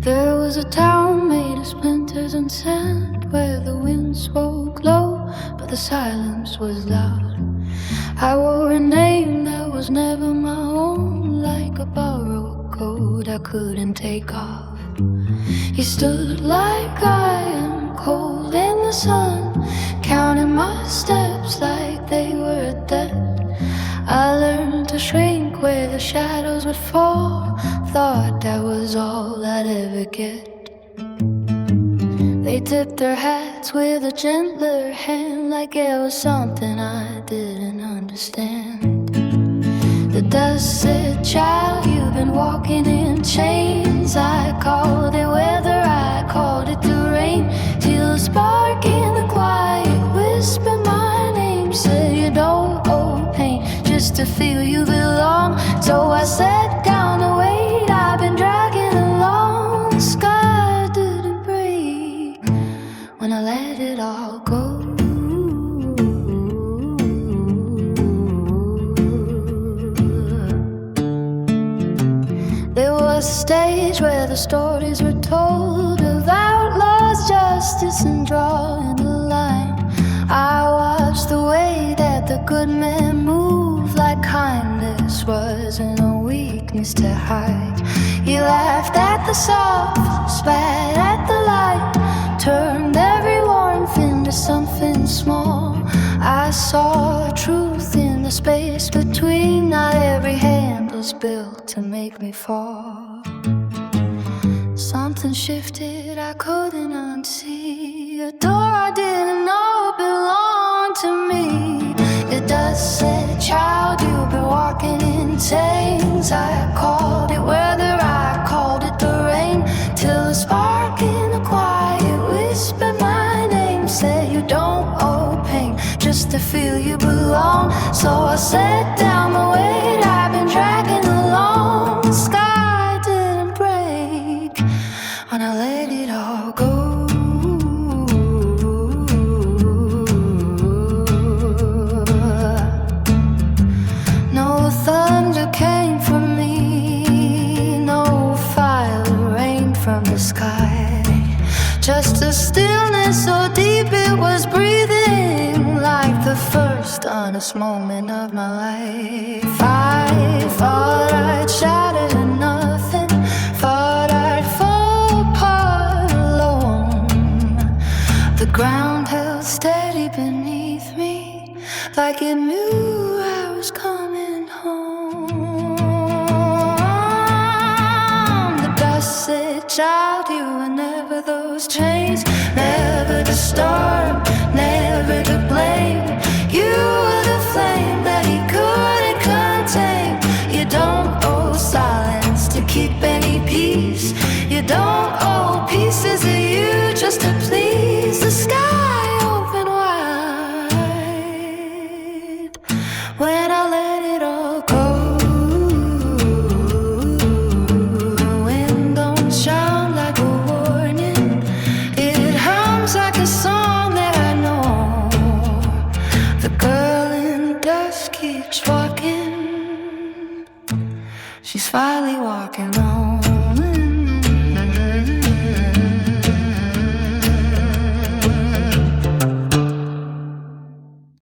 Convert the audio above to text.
There was a town made of splinters and sand, where the wind spoke low, but the silence was loud. I wore a name that was never my own, like a borrowed coat I couldn't take off. He stood like I am, cold in the sun, counting my steps like they were a debt. I learned to shrink where the shadows would fall, thought that was all I'd ever get. They tipped their hats with a gentler hand, like it was something I didn't understand. The dust said, "Child, you've been walking in chains." I called it weather, I called it the rain, till a spark in the quiet whispered my name, said you don't owe pain just to feel you belong. So I sat down to wait, I've been dragging along. The sky didn't break when I let it all go. There was a stage where the stories were told of outlaws, justice, and drawing the line. I watched the way that the good men moved, like kindness wasn't a weakness to hide. You laughed at the soft, spat at the light, turned every warmth into something small. I saw truth in the space between, not every hand was built to make me fall. Something shifted, I couldn't unsee, a door I didn't know belonged to me. The dust said, "Child, you've been walking in chains." I called it weather, I called it the rain, till a spark in the quiet whispered my name, said you don't owe pain just to feel you belong. So I sat down the weight I've been dragging along. The sky didn't break when I let it all go. No thunder came from me, no fire rained from the sky, just a stillness so deep it was breathing, like the first honest moment of my life. I thought I'd shattered to nothing, thought I'd fall apart alone. The ground held steady beneath me, like it knew I was coming home. The dust said, "Child, you were never those chains."